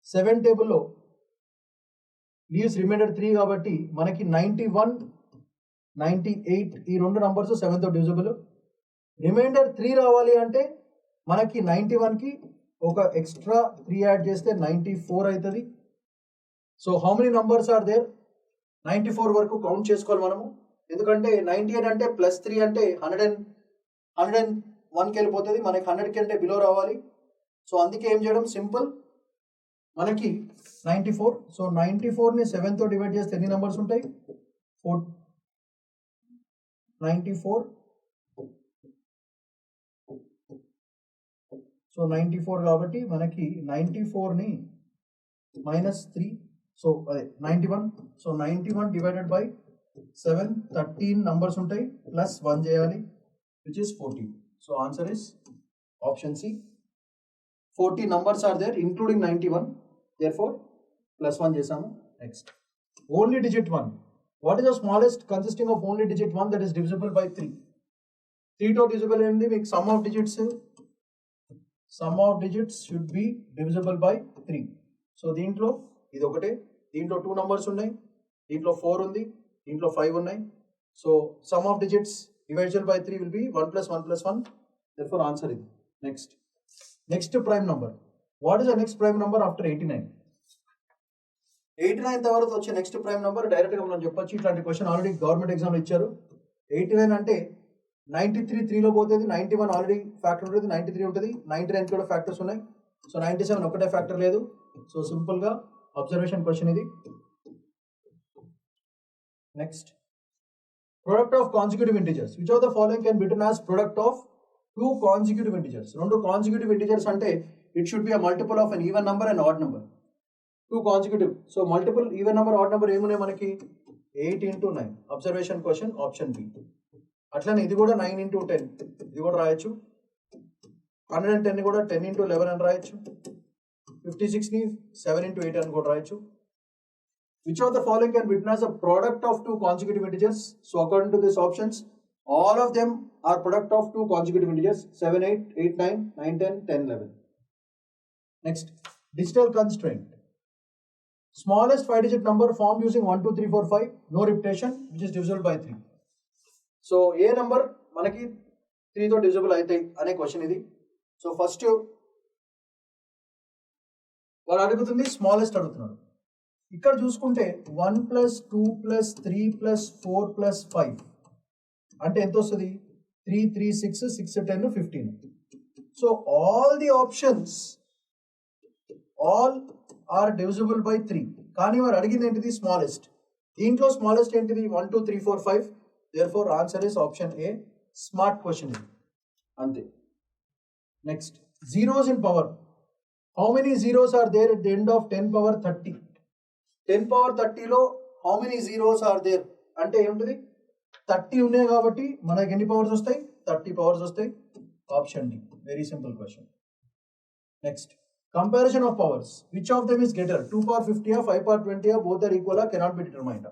7 టేబుల్లో లీవ్స్ రిమైండర్ 3 కాబట్టి మనకి 91, 98 ఈ రెండు నంబర్స్ 7తో డివిజిబుల్. రిమైండర్ 3 రావాలి అంటే మనకి 91కి ఒక ఎక్స్ట్రా 3 యాడ్ చేస్తే 94 అవుతుంది. So how many numbers are there? 94 వరకు కౌంట్ చేసుకోవాలి మనము. ఎందుకంటే 98 అంటే ప్లస్ 3 అంటే 101కి వెళ్ళిపోతుంది. మనకి 100 కంటే బిలో రావాలి. సో అందుకే ఏం చేయడం సింపుల్, మనకి 94. సో 94ని 7తో డివైడ్ చేస్తే ఎన్ని నంబర్స్ ఉంటాయి? 94. సో 94 కాబట్టి మనకి 94ని మైనస్ 3, సో అదే 91. సో 91 డివైడెడ్ బై 7, 13 నంబర్స్ ఉంటాయి, ప్లస్ 1 చేయాలి, which is 14. So answer is option C. 40 numbers are there including 91, therefore plus 1 చేసాము. Next only digit 1. What is the smallest consisting of only digit 1 that is divisible by 3? 3తో divisible ఏంటి? మీకు sum of digits should be divisible by 3. So దీంట్లో ఇది ఒకటే, దీంట్లో 2 numbers ఉన్నాయి, దీంట్లో 4 ఉంది, దీంట్లో 5 ఉన్నాయి. So sum of digits divisible by 3 will be 1 plus 1 plus 1, therefore answer ఇది. Next prime number. What is the next prime number after 89? 89 తర్వాత వచ్చే నెక్స్ట్ ప్రైమ్ నంబర్ డైరెక్ట్గా మనం చెప్పొచ్చు. ఇట్లాంటి క్వశ్చన్ ఆల్రెడీ గవర్నమెంట్ ఎగ్జామ్లో ఇచ్చారు. 89 అంటే 93 3లో పోతుంది, 91 ఆల్రెడీ ఫ్యాక్టర్ ఉంటుంది, 93 ఉంటుంది, 99 కూడా ఫ్యాక్టర్స్ ఉన్నాయి. సో 97 ఒకటే ఫ్యాక్టర్ లేదు. సో సింపుల్గా అబ్జర్వేషన్ క్వశ్చన్ ఇది. Next, product of consecutive integers. Which of the following can be written as product of two consecutive integers? రెండు consecutive integers అంటే it should be a multiple of an even number and odd number. Two consecutive. So multiple even number odd number ఏమున్నాయి మనకి 8 into 9. Observation question option B. అట్లనే ఇది కూడా 9 into 10. ఇది కూడా రాయొచ్చు. 110 ని కూడా 10 into 11 అని రాయొచ్చు. 56 ని 7 into 8 అని కూడా రాయొచ్చు. Which of the following can be written as a product of two consecutive integers? So according to these options, all of them are product of two consecutive integers. 7, 8, 8, 9, 9, 10, 10, 11. Next, digital constraint. Smallest 5-digit number formed using 1, 2, 3, 4, 5. No repetition, which is divisible by 3. So, a number manaki 3 తో divisible అయితే అనే question ఇది. So first వాళ్ళు అడుగుతుంది smallest అడుగుతున్నాడు. ఇక్కడ చూసుకుంటే 1 + 2 + 3 + 4 + 5 అంటే ఎంత వస్తుంది? 3, 3, 6, 6, 10, 15. So all the options all are divisible by 3. కానీ వారు అడిగింది ఏంటిది? స్మాలెస్ట్. దీంట్లో స్మాలెస్ట్ ఏంటిది? 1, 2, 3, 4, 5. Therefore answer is option A. Smart question ఇది అంతే. Next, zeros in power. How many zeros are there at the end of 10 power 30? 10 power 30లో how many zeros are there అంటే ఏముంటుంది? 30 ఉన్నాయి కాబట్టి మనకి ఎన్ని పవర్స్ వస్తాయి? 30 పవర్స్ వస్తాయి. Option D. Very simple question. Next, comparison of powers. Which of them is greater? 2 power 50 5 power 20 both are equal cannot be determined.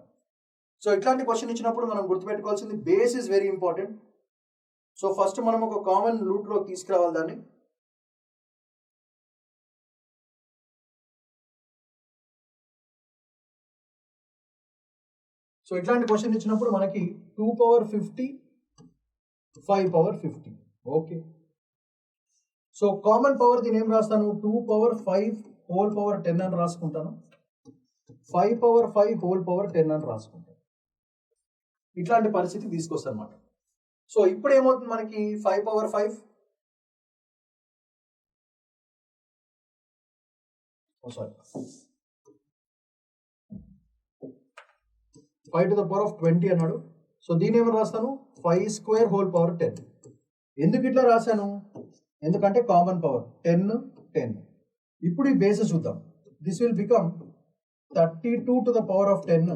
So ఇట్లాంటి క్వశ్చన్ ఇచ్చినప్పుడు మనం గుర్తుపెట్టుకోవాల్సింది base is very important. So first మనం ఒక common రూట్లో తీసుకురావాలి దాన్ని. So ఇట్లాంటి క్వశ్చన్ ఇచ్చినప్పుడు మనకి 2 power 50 5 power 50. Okay. So common power దీని ఏం రాస్తాను? 2 power 5 whole power 10 అని రాసుకుంటాను. 5 power 5 whole power 10 అని రాసుకుంటాను. ఇట్లాంటి పరిస్థితి తీసుకొస్తాను అనమాట. సో ఇప్పుడు ఏమవుతుంది మనకి? 5 power 5 5 to the power of 20 అన్నాడు. సో దీని ఏమని రాస్తాను? 5 square whole power 10. ఎందుకు ఇట్లా రాశాను? ఎందుకంటే కామన్ పవర్ 10 10. ఇప్పుడు ఈ బేసెస్ చూద్దాం. This will become 32 to the power of 10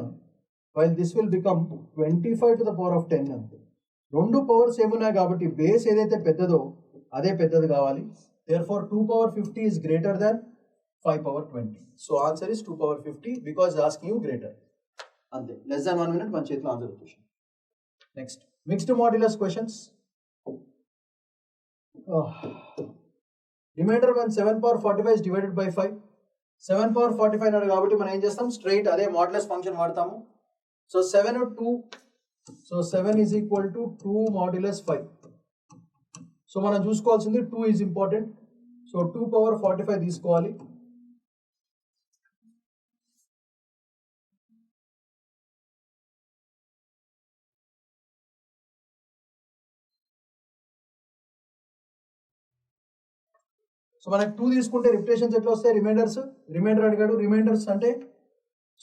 while this will become 25 to the power of 10. రెండు పవర్స్ ఏమున్నాయి కాబట్టి బేస్ ఏదైతే పెద్దదో అదే పెద్దది కావాలి. therefore 2 power 50 is greater than 5 power 20. So answer is 2 power 50 because asking you greater. అంతే. Less than 1 minute మన చేతిలో ఆన్సర్ వచ్చేసింది. Next, mixed modulus questions. Remainder when 7 power 45 is divided by 5. 7 power 45 అన్నాడు కాబట్టి మనం ఏం చేస్తాం? స్ట్రైట్ అదే మాడ్యులస్ ఫంక్షన్ వాడతాము. So 7 2. So 7 is equal to 2 modulus 5. So మనం చూసుకోవాల్సింది 2 is important. సో 2 power 45 తీసుకోవాలి. సో మనకి 2 తీసుకుంటే రిపిటేషన్స్ ఎట్లా వస్తాయి? రిమైండర్ అడిగాడు. రిమైండర్స్ అంటే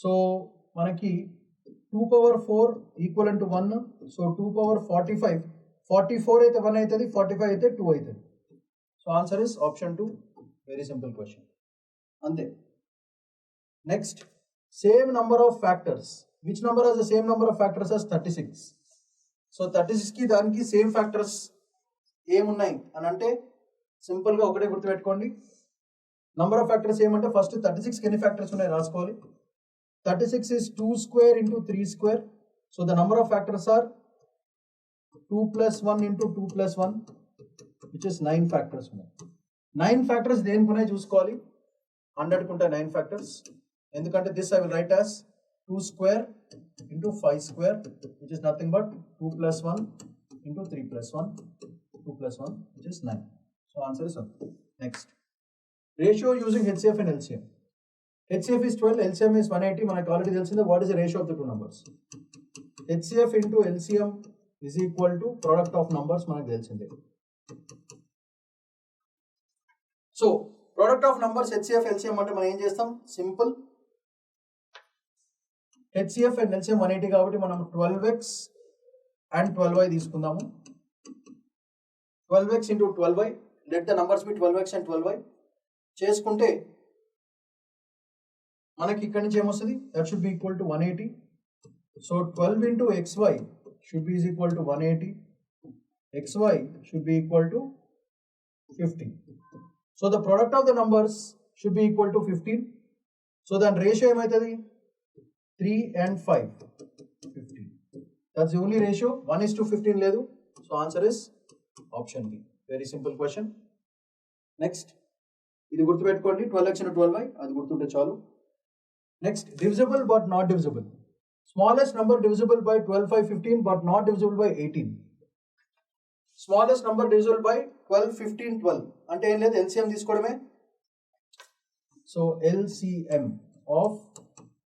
సో మనకి 2 power 4 equal to 1. So 2 power 45. 44 అయితే 1 అవుతుంది, 45 అయితే 2 అవుతుంది. So answer is option 2. Very simple question అంతే. Next, same number of factors. Which number has the same number of factors as 36? సో 36కి దానికి సేమ్ ఫ్యాక్టర్స్ ఏమున్నాయి అని అంటే సింపుల్గా ఒకటే గుర్తుపెట్టుకోండి. నంబర్ ఆఫ్ ఫ్యాక్టర్స్ ఏమంటే ఫస్ట్ 36కి ఎన్ని ఫ్యాక్టర్స్ ఉన్నాయి రాసుకోవాలి. 36 is 2 square into 3 square. So the number of factors are 2 plus 1 into 2 plus 1, which is 9 factors. 9 factors దేనికి ఉన్నాయి చూసుకోవాలి. 100 కుంటే 9 factors. ఎందుకంటే this I will write as 2 square into 5 square, which is nothing but 2 plus 1 into 3 plus 1, 2 plus 1, which is 9. So answer is 1. Next, ratio using HCF and LCM. HCF is 12, LCM is 180. మనకు already తెలిసిందే. What is the ratio of the two numbers? HCF into LCM is equal to product of numbers మనకు తెలిసిందే. So product of numbers HCF LCM అంటే మనం ఏం చేస్తాం, simple HCF and LCM 180 కాబట్టి మనం 12x and 12y తీసుకుందాము. 12x into 12y, let the numbers be 12x and 12y చేసుకుంటే మనకి ఇక్కడ నుంచి ఏమొస్తుంది, that should be equal to 180. So 12 into xy should be is equal to 180, xy should be equal to 15. So the product of the numbers should be equal to 15. So then ratio ఏమవుతుంది, 3 and 5, 15. That's the only ratio. 1:15 లేదు. So answer is option B. Very simple question. Next, ఇది గుర్తుపెట్టుకోండి, 12x into 12y, అది గుర్తుంటే చాలు. Next, divisible but not divisible. Smallest number divisible by 12, 5, 15 but not divisible by 18. Smallest number divisible by 12, 15, 12. అంటే ఏం లేదు, LCM తీసుకోవడమే. So LCM of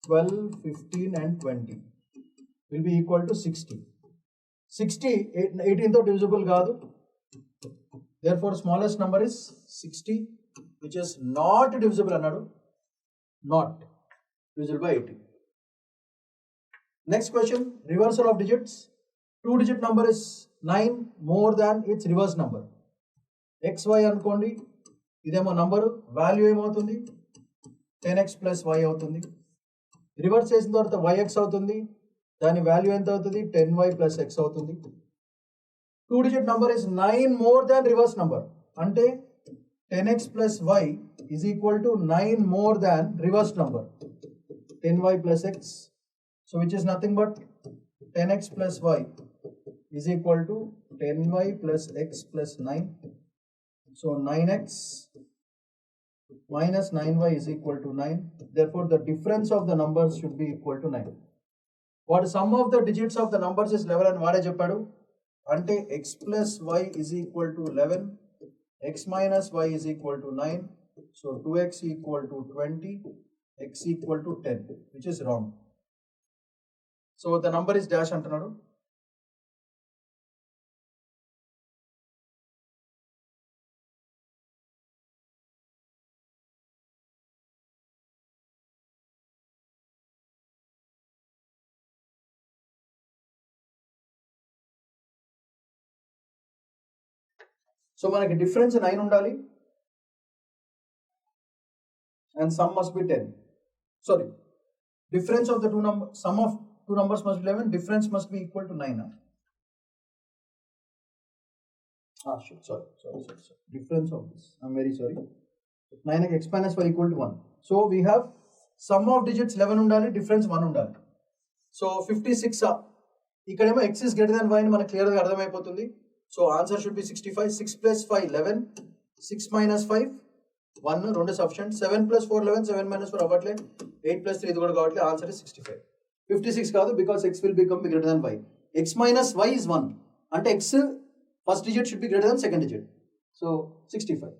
12, 15 and 20 will be equal to 60. 60 18 తో divisible కాదు. Therefore smallest number is 60, which is not divisible అన్నాడు, not divisible by 18. Next question, reversal of digits. 2-digit number is 9 more than its reverse number. xy అనుకోండి, ఇదేమో number, value ఏమవుతుంది, 10x plus y అవుతుంది. Reverse చేసిన తర్వాత yx అవుతుంది, దాని value ఎంత అవుతుంది, 10y plus x అవుతుంది. 2-digit number is 9 more than reverse number, అంటే 10x plus y is equal to 9 more than reverse number, 10y plus x. So which is nothing but 10x plus y is equal to 10y plus x plus 9. So 9x minus 9y is equal to 9. Therefore the difference of the numbers should be equal to 9. What sum of the digits of the numbers is 11 and వాడే చెప్పాడు, అంటే x plus y is equal to 11, x minus y is equal to 9. So 2x equal to 20, x equal to 10, which is wrong. So the number is dash అంటున్నాడు. So మనకి difference 9 ఉండాలి and sum must be 10. Sorry, difference of the two numbers, sum of two numbers must be 11, difference must be equal to 9. Sorry. Difference of this, I'm very sorry. 9x minus y equal to 1. So we have sum of digits 11 ఉండాలి, difference 1 ఉండాలి. So 56 ఇక్కడేమో x is greater than y అని మనకు క్లియర్గా అర్థమైపోతుంది. So answer should be 65. 6 plus 5 11, 6 minus 5 1, రెండు sufficient. 7 plus 4 11, 7 minus 4 అవ్వట్లే, 8 plus 3 ఇది కూడా కావట్లే, ఆన్సర్ ఇస్ 65. 56 కాదు, because x will become greater than y. x minus y is 1, అంటే x first digit should be greater than second digit. So 65.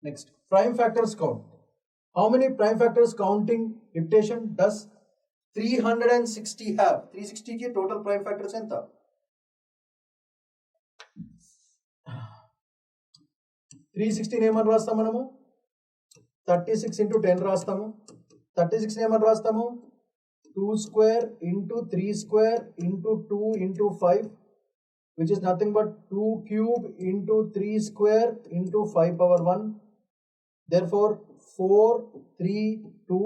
Next, prime factors count. How many prime factors counting repetition does 360 have? 360 కి total prime factors ఎంత? 360 ఏమని రాస్తాము మనము, 36 into 10 రాస్తాము. 36 ఏమని రాస్తాము, 2 square into 3 square into 2 into 5, which is nothing but 2 cube into 3 square into 5 power 1. Therefore 4 3 2,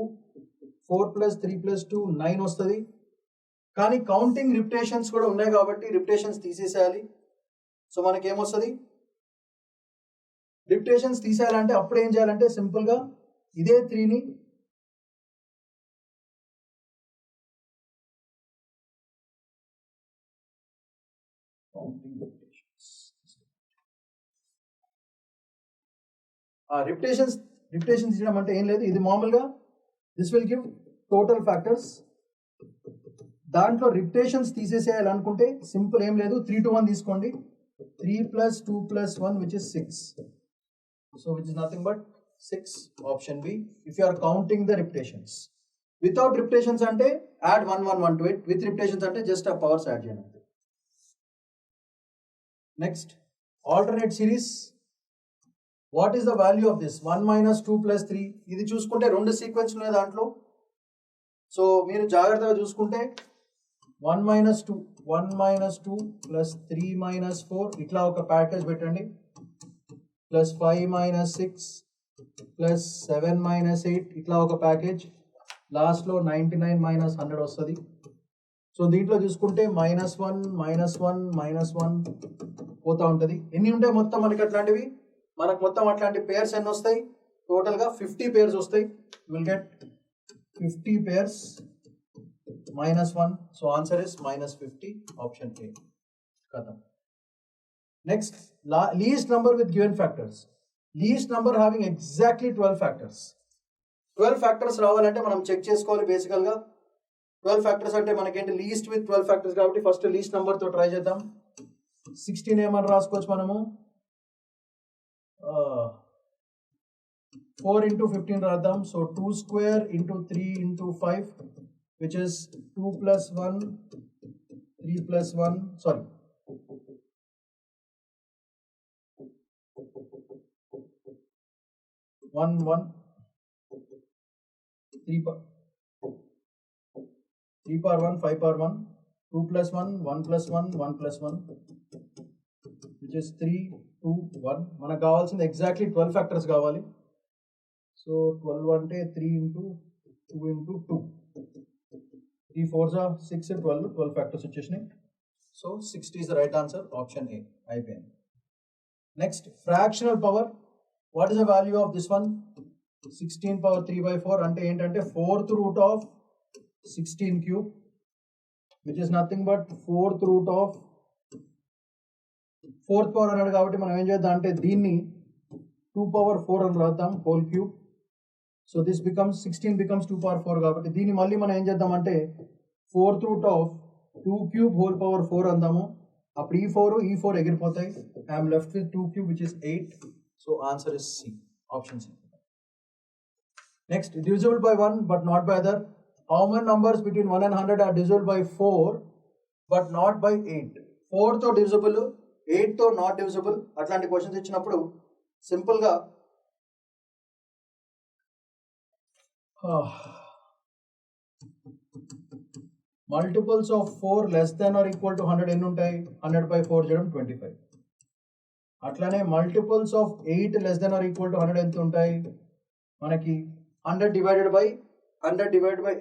4 plus 3 plus 2 9 వస్తుంది. కానీ కౌంటింగ్ రిపిటేషన్స్ కూడా ఉన్నాయి కాబట్టి రిపిటేషన్స్ తీసేసేయాలి. సో మనకి ఏమొస్తుంది, రిపిటేషన్స్ తీసేయాలంటే అప్పుడు ఏం చేయాలంటే సింపుల్గా ఇదే 3ని రిపిటేషన్స్ తీయడం అంటే ఏం లేదు, ఇది మామూలుగా this will give total factors. దాంట్లో రిపిటేషన్స్ తీసేసేయాలనుకుంటే సింపుల్ ఏం లేదు, 3 to 1 తీసుకోండి. 3 plus 2 plus 1, which is 6. So which is nothing but 6, option B, if you are counting the repetitions. Without repetitions ante add 1 1 1 to it, with repetitions ante just a powers add cheyandi. Next, alternate series. What is the value of this 1 minus 2 plus 3? ఇది చూసుకుంటే రెండు sequence ఉన్నాయి దాంట్లో. So మీరు జాగ్రత్తగా చూసుకుంటే 1 minus 2 plus 3 minus 4 ఇట్లా ఒక ప్యాకేజ్ పెట్టండి, ప్లస్ 5 minus 6 ప్లస్ 7 minus 8 ఇట్లా ఒక ప్యాకేజ్, లాస్ట్లో 99 minus 100 వస్తుంది. సో దీంట్లో చూసుకుంటే -1 పోతా ఉంటుంది. ఎన్ని ఉంటాయి మొత్తం మనకి అట్లాంటివి? మనకు మొత్తం అట్లాంటి పేర్స్ ఎన్ని వస్తాయి? టోటల్గా 50 పేర్స్ వస్తాయి. Will get 50 pairs -1. So answer is -50, option A. కథం. Next, least number with given factors. Least number having exactly 12 factors. 12 factors రావాలంటే మనం చెక్ చేసుకోవాలి బేసికల్గా. 12 ఫ్యాక్టర్స్ అంటే మనకేంటి? లీస్ట్ విత్ 12 ఫ్యాక్టర్స్ కాబట్టి ఫస్ట్ లీస్ట్ నెంబర్తో ట్రై చేద్దాం. 16 ఏమని రాసుకోవచ్చు మనము? 4 into 15 రాద్దాం. So 2 square into 3 into 5 which is 2 plus 1 3 plus 1 sorry 1 1 3 power 1 5 power 1 2 plus 1 1 plus 1 1 plus 1 which is 3 2 1. మనకు కావాల్సింది ఎగ్జాక్ట్లీ 12 ఫ్యాక్టర్స్ కావాలి. సో 12 అంటే 3 into 2 into 2 3 4s are 6 12 factors వచ్చేసినాయి. So 60 is the right answer, option A. అయిపోయింది. Next, fractional power. What is the value of this one? 16 power 3/4 అంటే ఏంటంటే 4th root of 16 cube which is nothing but 4th root of 4th power అన్నాడు కాబట్టి మనం ఏం చేద్దాం అంటే దీన్ని 2 power 4 అని రాద్దాం, whole cube. So this becomes 16 becomes 2 power 4 కాబట్టి దీన్ని మళ్ళీ మనం ఏం చేద్దాం అంటే 4th root of 2 cube whole power 4 అందాము. అప్పుడు ఈ 4 ఎగిరిపోతాయి. I'm left with 2 cube which is 8. So answer is C, option C. Next, divisible by 1 but not by other. How many numbers between 1 and 100 are divisible by 4 but not by 8? 4 తో divisible, 8 తో not divisible. అట్లాంటి questions ఇచ్చినప్పుడు సింపుల్గా multiples of 4 less than or equal to 100 ఎన్ని ఉంటాయి? 100 by 4 చేయడం 25. అట్లానే multiples of 8 less than or equal to 100 ఎంత ఉంటాయి? మనకి 100 divided by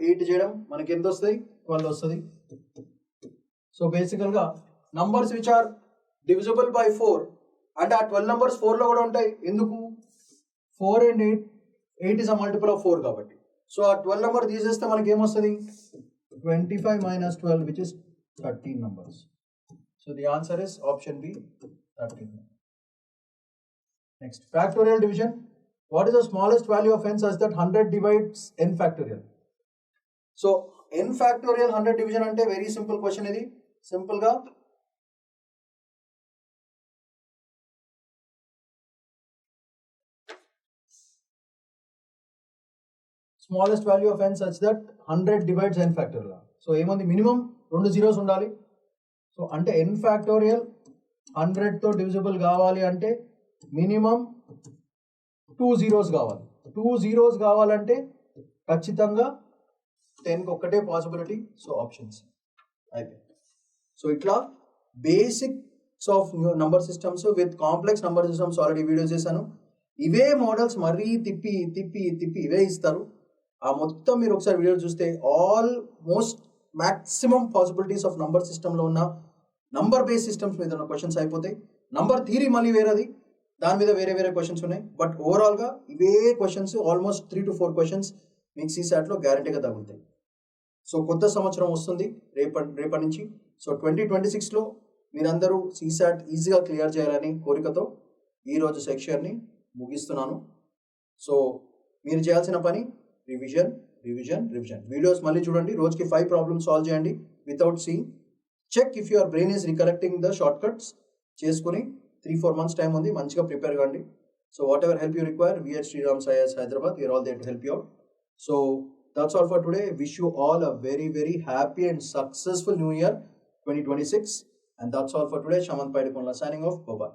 8 చేయడం మనకి ఎంత వస్తుంది? 12 వస్తుంది. సో బేసికల్గా numbers which are divisible by 4 అంటే ఆ 12 నంబర్స్ 4లో కూడా ఉంటాయి. ఎందుకు? 4 and 8 is a multiple of 4 కాబట్టి. సో ఆ 12 నెంబర్ తీసేస్తే మనకి ఏమొస్తుంది? 25 minus 12 which is 13 numbers. So the answer is option B, 13. Next, factorial division. What is the smallest value of n such that 100 divides n factorial? So n factorial 100 division అంటే very simple question. ఇది simple గా smallest value of n such that 100 divides n factorial. So ఏముంది? Minimum 2 zeros ఉండాలి. So అంటే n factorial 100 తో divisible కావాలి అంటే minimum 2 zeros కావాలి. 2 zeros కావాలంటే ఖచ్చితంగా 10కి ఒక్కటే పాసిబిలిటీ. సో ఆప్షన్స్ అయితే. సో ఇట్లా basics of number systems with complex number systems already videos చేశాను. ఇవే మోడల్స్ మరీ తిప్పి ఇవే ఇస్తారు. ఆ మొత్తం మీరు ఒకసారి వీడియో చూస్తే almost maximum possibilities of number సిస్టంలో ఉన్న నంబర్ బేస్ సిస్టమ్స్ మీద ఉన్న క్వశ్చన్స్ అయిపోతాయి. నంబర్ థియరీ మళ్ళీ వేరేది, దాని మీద వేరే క్వశ్చన్స్ ఉన్నాయి. బట్ ఓవరాల్గా ఇవే క్వశ్చన్స్ ఆల్మోస్ట్ 3 to 4 క్వశ్చన్స్ మీకు CSATలో గ్యారంటీగా తగులుతాయి. సో కొత్త సంవత్సరం వస్తుంది రేపటి నుంచి. సో 2026లో మీరందరూ CSAT ఈజీగా క్లియర్ చేయాలని కోరికతో ఈరోజు సెక్షన్ని ముగిస్తున్నాను. సో మీరు చేయాల్సిన పని రివిజన్. వీడియోస్ మళ్ళీ చూడండి. రోజుకి 5 ప్రాబ్లమ్స్ సాల్వ్ చేయండి without seeing. Check if your brain is recollecting the short cuts చేసుకుని 3-4 months టైం ఉంది, మంచిగా ప్రిపేర్ కాండి. So whatever help you require, we at Sriram Sai Hyderabad, we are all there to help you out. So that's all for today. Wish you all a very happy and successful new year 2026. And that's all for today. Shamant Paidikonla signing off. Bye-bye.